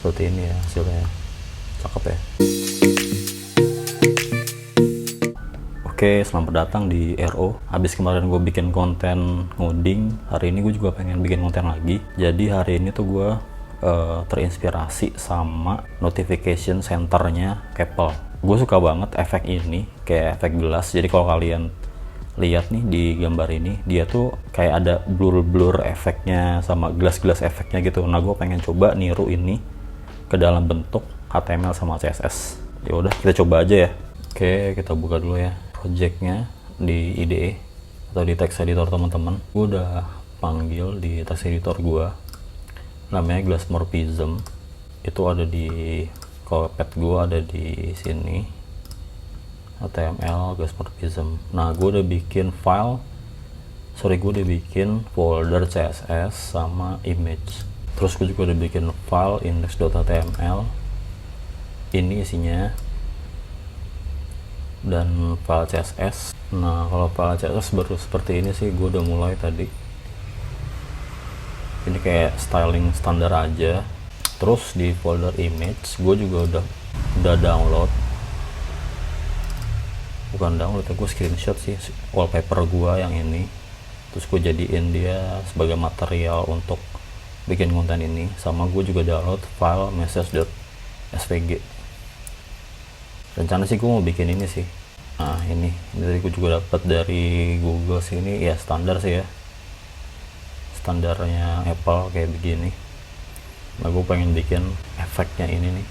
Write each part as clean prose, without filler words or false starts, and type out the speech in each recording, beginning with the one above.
Seperti ini ya hasilnya, cakep ya. Oke, selamat datang di RO. Habis kemarin gue bikin konten ngoding, hari ini gue juga pengen bikin konten lagi. Jadi hari ini tuh gue terinspirasi sama notification centernya Apple. Gue suka banget efek ini, kayak efek gelas. Jadi kalau kalian lihat nih di gambar ini, dia tuh kayak ada blur efeknya sama gelas-gelas efeknya gitu. Nah, gue pengen coba niru ini ke dalam bentuk HTML sama CSS. Ya udah, kita coba aja ya. Oke, kita buka dulu ya projectnya di IDE atau di text editor teman-teman. Gue udah panggil di text editor gue, namanya Glassmorphism. Itu ada di pad gue, ada di sini, HTML Glassmorphism. Nah, gue udah bikin gue udah bikin folder CSS sama image. Terus gue juga udah bikin file index.html, ini isinya, dan file CSS. Nah, kalau file CSS baru seperti ini sih, gue udah mulai tadi. Ini kayak styling standar aja. Terus di folder image gue juga udah download, bukan download ya, gue screenshot sih wallpaper gue yang ini. Terus gue jadiin dia sebagai material untuk bikin konten ini. Sama gue juga download file message.svg. Rencana sih gue mau bikin ini sih. Nah, ini dari gue juga dapat dari Google sini ya, standar sih ya, standarnya Apple kayak begini. Nah, gue pengen bikin efeknya ini nih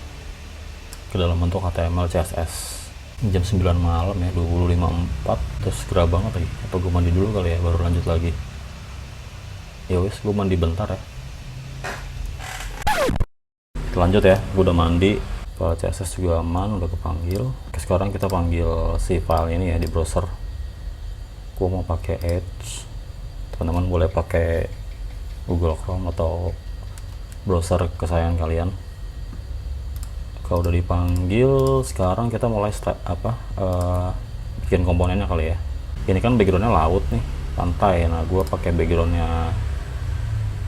ke dalam bentuk HTML CSS. Jam 9 malam ya, 20.54. Terus gerah banget lagi. Apa gue mandi dulu kali ya, baru lanjut lagi. Ya wes, gue mandi bentar ya. Kita lanjut ya, gue udah mandi. File CSS juga aman, udah kepanggil. Oke, sekarang kita panggil si file ini ya di browser. Gue mau pakai Edge. Teman-teman boleh pakai Google Chrome atau browser kesayangan kalian. Kalau udah dipanggil, sekarang kita mulai bikin komponennya kali ya. Ini kan backgroundnya laut nih, pantai. Nah, gue pakai backgroundnya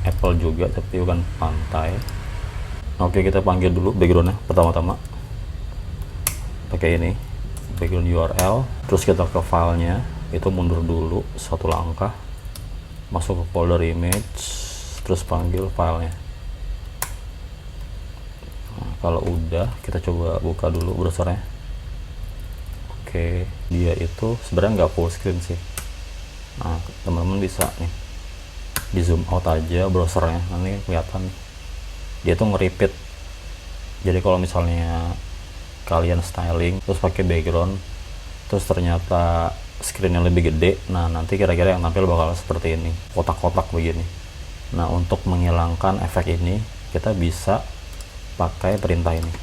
Apple juga, tapi bukan pantai. Oke, kita panggil dulu backgroundnya pertama-tama pakai ini, background URL. Terus kita ke filenya, itu mundur dulu satu langkah, masuk ke folder image, terus panggil filenya. Nah, kalau udah, kita coba buka dulu browsernya. Oke, dia itu sebenarnya nggak full screen sih. Nah, teman-teman bisa nih di zoom out aja browsernya, nanti kelihatan nih. Dia tuh nge-repeat. Jadi kalau misalnya kalian styling terus pakai background, terus ternyata screennya lebih gede, nah nanti kira-kira yang tampil bakal seperti ini, kotak-kotak begini. Nah, untuk menghilangkan efek ini, kita bisa pakai perintah ini,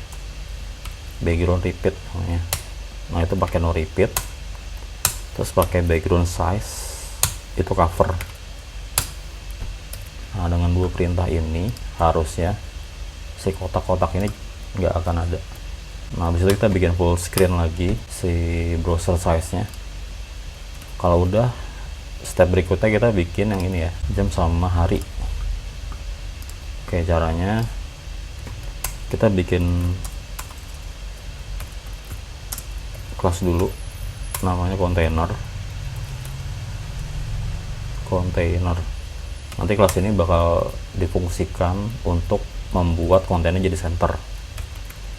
background repeat namanya. Nah, itu pakai no repeat, terus pakai background size, itu cover. Nah, dengan dua perintah ini harusnya si kotak-kotak ini nggak akan ada. Nah, habis itu kita bikin full screen lagi si browser size-nya. Kalau udah, step berikutnya kita bikin yang ini ya, jam sama hari. Oke, caranya kita bikin kelas dulu, namanya container. Nanti kelas ini bakal difungsikan untuk membuat kontennya jadi center.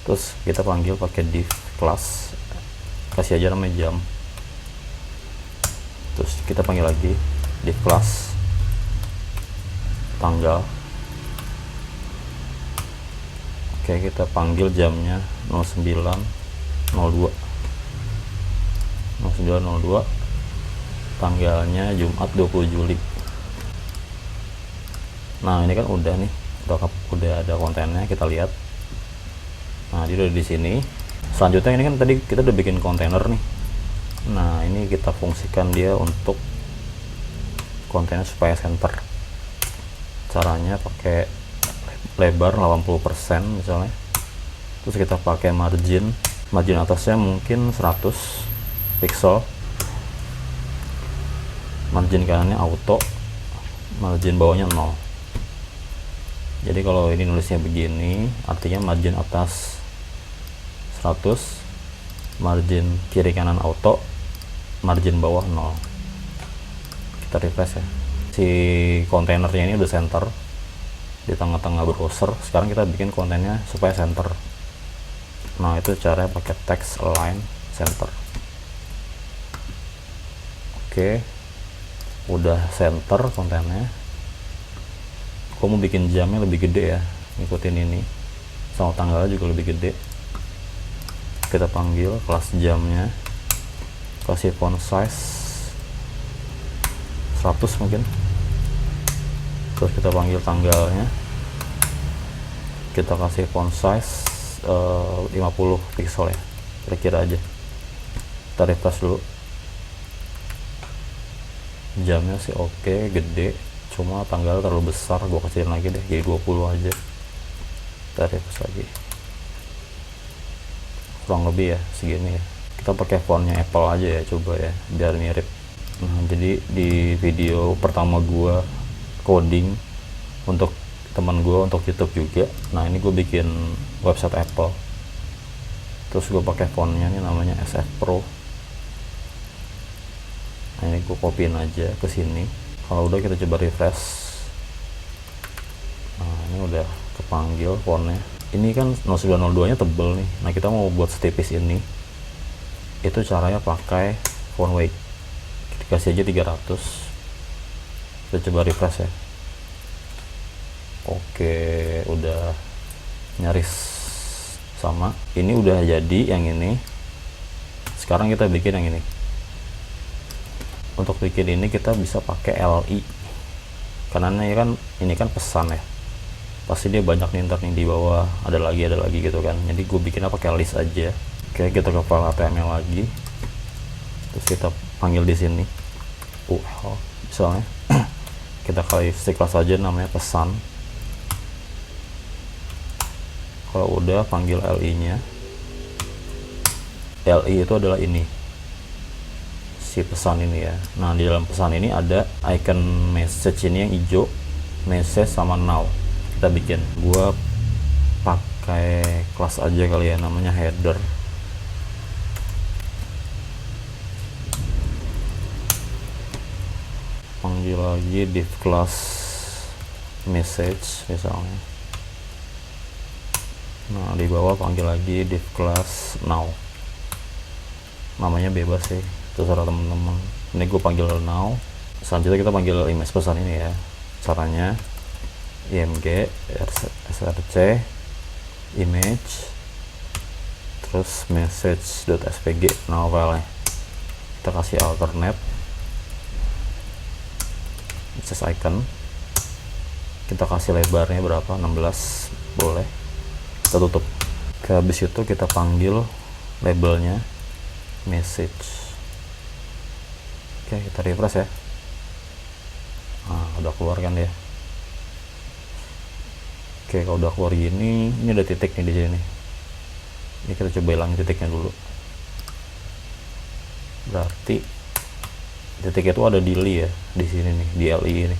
Terus kita panggil pakai div class, kasih aja namanya jam. Terus kita panggil lagi div class tanggal. Oke, kita panggil jamnya 09.02, tanggalnya Jumat 20 Juli. Nah, ini kan udah nih, udah ada kontennya, kita lihat. Nah, dia udah di sini. Selanjutnya ini kan tadi kita udah bikin kontainer nih. Nah, ini kita fungsikan dia untuk kontennya supaya center. Caranya pakai lebar 80% misalnya. Terus kita pakai margin atasnya mungkin 100 pixel. Margin kanannya auto, margin bawahnya 0. Jadi kalau ini nulisnya begini, artinya margin atas 100, margin kiri kanan auto, margin bawah 0. Kita refresh ya. Si kontainernya ini udah center di tengah-tengah browser. Sekarang kita bikin kontennya supaya center. Nah, itu caranya pakai text align center. Oke, udah center kontennya. Aku mau bikin jamnya lebih gede ya, ngikutin ini, sama tanggalnya juga lebih gede. Kita panggil kelas jamnya, kasih font size 100 mungkin. Terus kita panggil tanggalnya, kita kasih font size 50 pixel ya, kira-kira aja. Kita refresh dulu. Jamnya sih oke, gede, cuma tanggal terlalu besar, gua kecilin lagi deh, jadi 20 aja. Kita refresh lagi, kurang lebih ya segini ya. Kita pakai fontnya Apple aja ya, coba ya, biar mirip. Nah, jadi di video pertama gua coding untuk teman gue untuk YouTube juga. Nah, ini gue bikin website Apple, terus gue pakai fontnya ini namanya SF Pro. Nah, ini gue copyin aja ke sini. Kalau udah kita coba refresh. Nah, ini udah kepanggil fontnya. Ini kan 0902 nya tebel nih. Nah, kita mau buat setipis ini, itu caranya pakai font weight. Dikasih aja 300. Kita coba refresh ya. Oke, udah nyaris sama. Ini udah jadi yang ini. Sekarang kita bikin yang ini. Untuk bikin ini kita bisa pakai LI. Karena ini kan pesan ya. Pasti dia banyak nih, ntar nih di bawah ada lagi gitu kan. Jadi gue bikinnya pakai list aja. Oke, kita ke file HTML lagi. Terus kita panggil di sini. Misalnya kita kasih kelas aja namanya pesan. Kalau udah panggil LI nya, LI itu adalah ini, si pesan ini ya. Nah, di dalam pesan ini ada icon message ini yang hijau, message sama now. Kita bikin, gua pakai kelas aja kali ya, namanya header. Panggil lagi div class message misalnya. Nah, di bawah panggil lagi div class now. Namanya bebas sih, terserah teman-teman. Ini gue panggil now. Selanjutnya kita panggil image pesan ini ya. Caranya img src image terus message.svg nama filenya. Kita kasih alternate access icon. Kita kasih lebarnya berapa, 16 boleh. Kita tutup. Habis itu kita panggil labelnya message. Oke, kita refresh ya. Nah, udah keluar kan dia. Oke, kalau udah keluar gini, ini ada titik nih di sini. Ini kita coba hilangin titiknya dulu. Berarti titik itu ada di li ya, di sini nih, di li ini.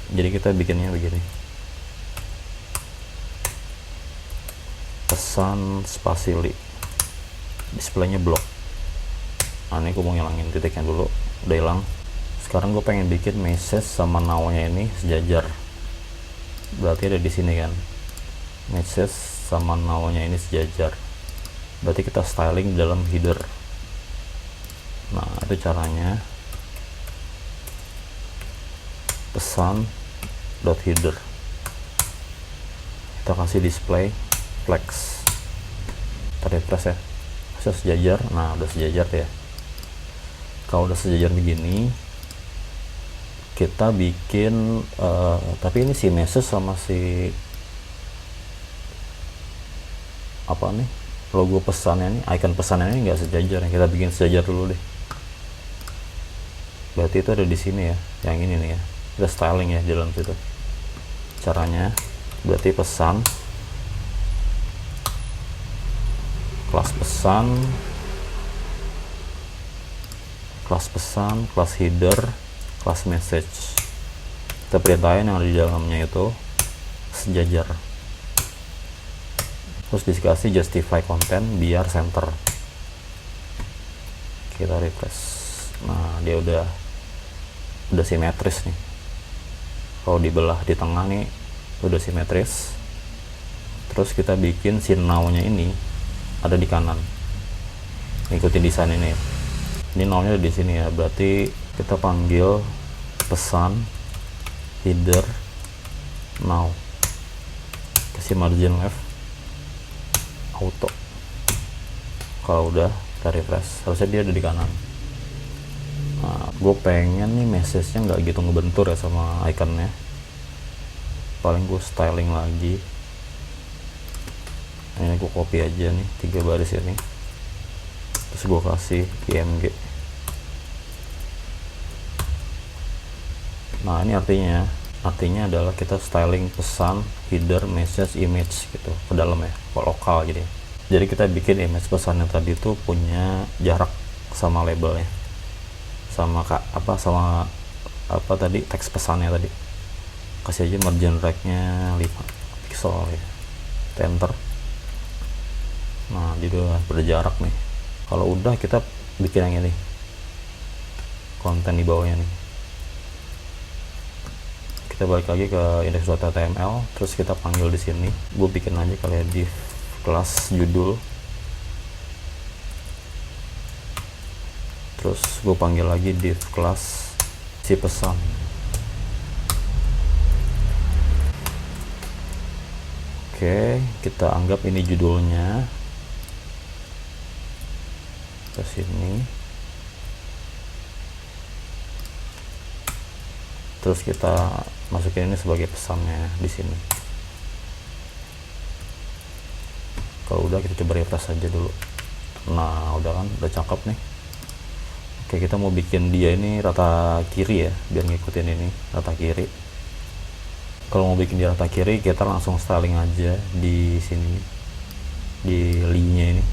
Jadi kita bikinnya begini. Pesan spasili, displaynya blok. Nah, ini gue mau ngilangin titiknya dulu, udah hilang. Sekarang gue pengen bikin message sama now-nya ini sejajar. Berarti ada di sini kan, message sama now-nya ini sejajar. Berarti kita styling dalam header. Nah, itu caranya. Pesan dot header, kita kasih display flex. Kita refresh ya, bisa sejajar. Nah, udah sejajar ya. Kalau udah sejajar begini, kita bikin tapi ini si message sama si apa nih, logo pesannya nih, icon pesannya ini nggak sejajar ya. Kita bikin sejajar dulu deh. Berarti itu ada di sini ya, yang ini nih ya. Kita styling ya di dalam situ. Caranya berarti pesan, kelas pesan, kelas header, kelas message. Kita perintahin yang ada di dalamnya itu sejajar. Terus dikasih justify content biar center. Kita refresh. Nah, dia udah simetris nih. Kalau dibelah di tengah nih udah simetris. Terus kita bikin si now-nya ini ada di kanan. Ikutin desain ini. Ini now-nya ada di sini ya. Berarti kita panggil pesan header now. Kasih margin left auto. Kalau udah kita refresh, harusnya dia ada di kanan. Nah, gue pengen nih message-nya nggak gitu ngebentur ya sama iconnya. Paling gue styling lagi. Ini gue copy aja nih 3 baris ini, terus gue kasih img. Nah, ini artinya adalah kita styling pesan header message image gitu ke dalam ya, ke lokal. Jadi kita bikin image pesan yang tadi itu punya jarak sama labelnya, sama tadi teks pesannya tadi. Kasih aja margin right-nya 5 pixel ya, enter. Nah, dia udah berjarak nih. Kalau udah, kita bikin yang ini, konten di bawahnya nih. Kita balik lagi ke index.html, terus kita panggil di sini. Gue bikin aja kali ya div kelas judul. Terus gue panggil lagi div kelas si pesan. Oke, kita anggap ini judulnya. Ke sini. Terus kita masukin ini sebagai pesannya di sini. Kalau udah, kita coba refresh aja dulu. Nah, udah kan, udah cakep nih. Oke, kita mau bikin dia ini rata kiri ya, biar ngikutin ini rata kiri. Kalau mau bikin dia rata kiri, kita langsung styling aja di sini, di li-nya ini.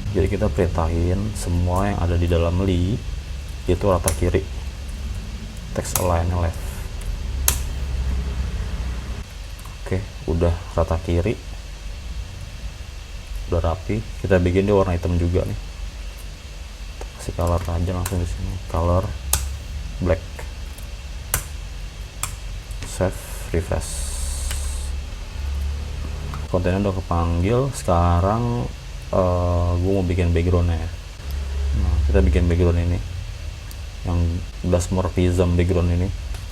Jadi kita perintahin semua yang ada di dalam li itu rata kiri, text align left. Oke, udah rata kiri, udah rapi. Kita bikin dia warna hitam juga nih. Kasih color aja langsung di sini, color black. Save, refresh. Kontennya udah kepanggil. Sekarang gue mau bikin backgroundnya. Nah, kita bikin background ini yang dashmorphism background ini,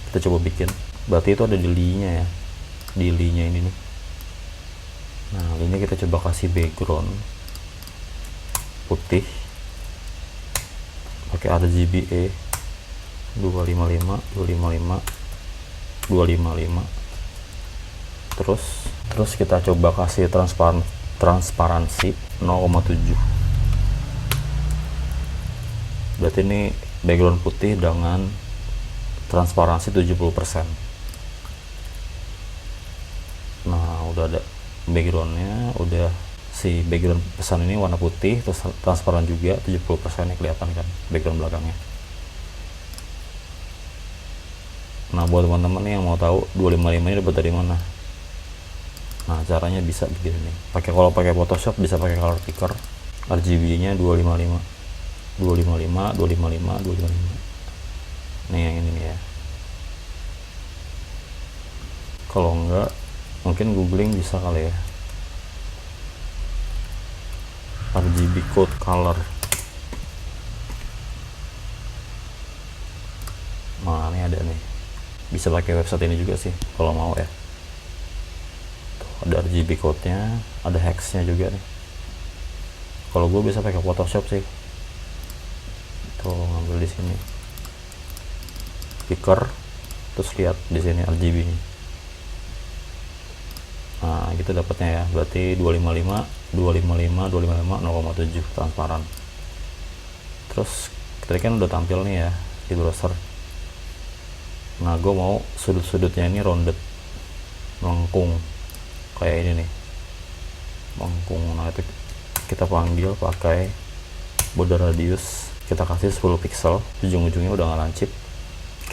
kita coba bikin. Berarti itu ada di li-nya ya, di li-nya ini nih. Nah, ini kita coba kasih background putih pakai RGBA 255 255 255. Terus kita coba kasih transparansi 0,7. Berarti ini background putih dengan transparansi 70%. Nah, udah ada backgroundnya, udah si background pesan ini warna putih, terus transparan juga 70% nya kelihatan kan background belakangnya. Nah, buat teman-teman yang mau tahu 255 ini dapat dari mana, nah caranya bisa begini nih. Kalau pakai Photoshop bisa pakai color picker, RGB-nya 255 255 255 255. Nih yang ini nih ya. Kalau enggak, mungkin googling bisa kali ya, RGB code color. Nah, ini ada nih, bisa pakai website ini juga sih kalau mau ya. Ada RGB code-nya, ada hex-nya juga nih. Kalau gue bisa pakai Photoshop sih. Tuh, ngambil di sini picker, terus lihat di sini RGB-nya. Nah, gitu dapatnya ya. Berarti 255 255 255 0,7 transparan. Terus tadi kan udah tampil nih ya di browser. Nah, gue mau sudut-sudutnya ini rounded, melengkung kayak ini nih, melengkung. Nah, itu kita panggil pakai border radius, kita kasih 10 pixel, ujung-ujungnya udah nggak lancip.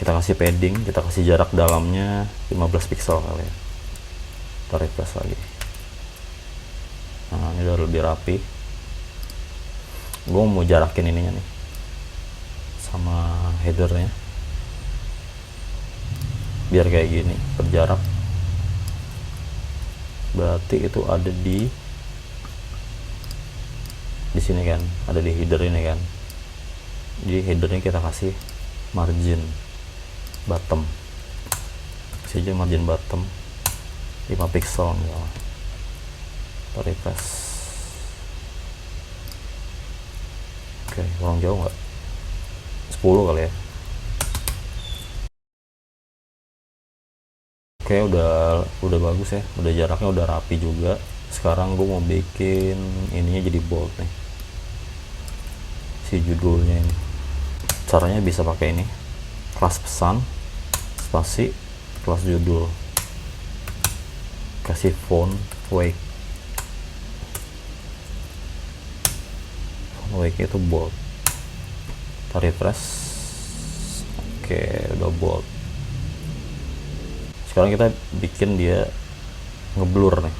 Kita kasih padding, kita kasih jarak dalamnya 15 pixel kali ya. Kita refresh lagi. Nah, ini udah lebih rapi. Gue mau jarakin ininya nih sama headernya biar kayak gini, berjarak. Berarti itu ada di sini kan, ada di header ini kan. Jadi headernya kita kasih margin bottom, kasih aja margin bottom 5 pixel misalnya. Kita refresh. Oke, kurang jauh nggak? 10 kali ya. Oke, udah bagus ya, udah jaraknya udah rapi juga. Sekarang gue mau bikin ininya jadi bold nih, si judulnya ini. Caranya bisa pakai ini, kelas pesan spasi kelas judul, kasih font weight itu bold. Kita refresh. Oke, udah bold. Sekarang kita bikin dia ngeblur nih,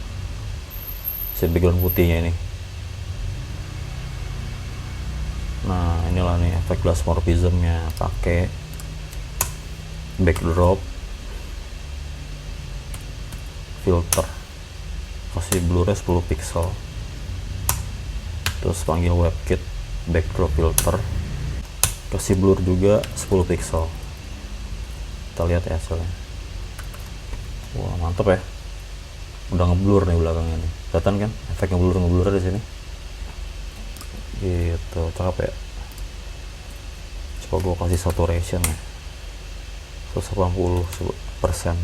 si background putihnya ini. Nah, inilah nih efek glass morphism-nya, pakai backdrop filter, kasih blurnya 10 pixel, terus panggil WebKit backdrop filter, kasih blur juga 10 pixel. Kita lihat ya hasilnya. Wah, mantep ya, udah ngeblur nih belakangnya nih, kelihatan kan efek ngeblur di sini gitu, cakep ya. Coba gue kasih saturation ya 180%.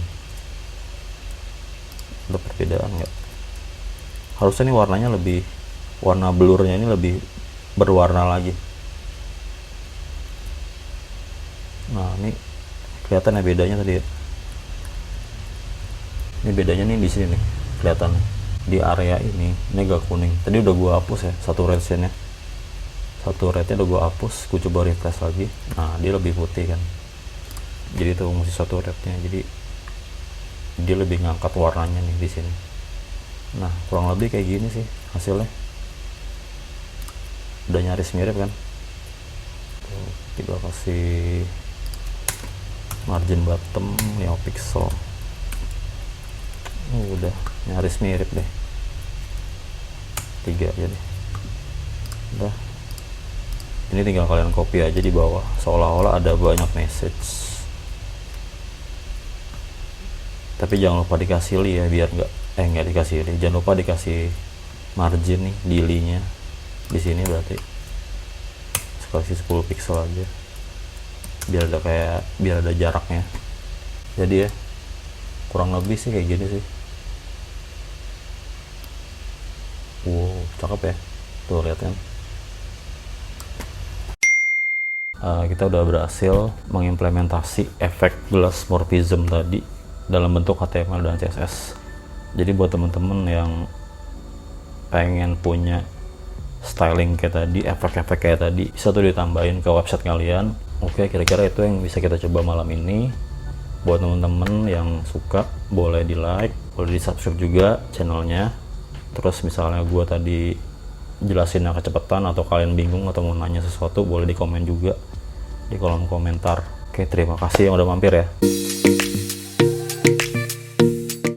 Ada perbedaan nggak? Harusnya nih warnanya lebih, warna blurnya ini lebih berwarna lagi. Nah, ini kelihatan ya bedanya tadi ya. Ini bedanya nih di sini nih, kelihatan di area ini agak kuning. Tadi udah gue hapus ya saturation-nya. Satu rate-nya udah gue hapus, gue coba refresh lagi. Nah, dia lebih putih kan. Jadi tuh mesti satu rate-nya. Jadi dia lebih ngangkat warnanya nih di sini. Nah, kurang lebih kayak gini sih hasilnya. Udah nyaris mirip kan. Tuh, kita kasih margin bottom 5 pixel. Udah nyaris mirip deh. 3 aja deh. Udah. Ini tinggal kalian copy aja di bawah, seolah-olah ada banyak message. Tapi jangan lupa dikasih li ya, biar nggak dikasih li. Jangan lupa dikasih margin nih, dili-nya di sini berarti. Kasih 10 pixel aja. Biar ada jaraknya. Jadi ya, kurang lebih sih kayak gini sih. Wow, cakep ya. Tuh lihat kan. Kita udah berhasil mengimplementasi efek glass morphism tadi dalam bentuk HTML dan CSS. Jadi buat temen-temen yang pengen punya styling kayak tadi, efek-efek kayak tadi, bisa tuh ditambahin ke website kalian. Oke, kira-kira itu yang bisa kita coba malam ini. Buat temen-temen yang suka, boleh di like, boleh di subscribe juga channelnya. Terus misalnya gue tadi jelasinnya kecepatan atau kalian bingung atau mau nanya sesuatu, boleh di komen juga di kolom komentar. Oke, terima kasih yang udah mampir ya.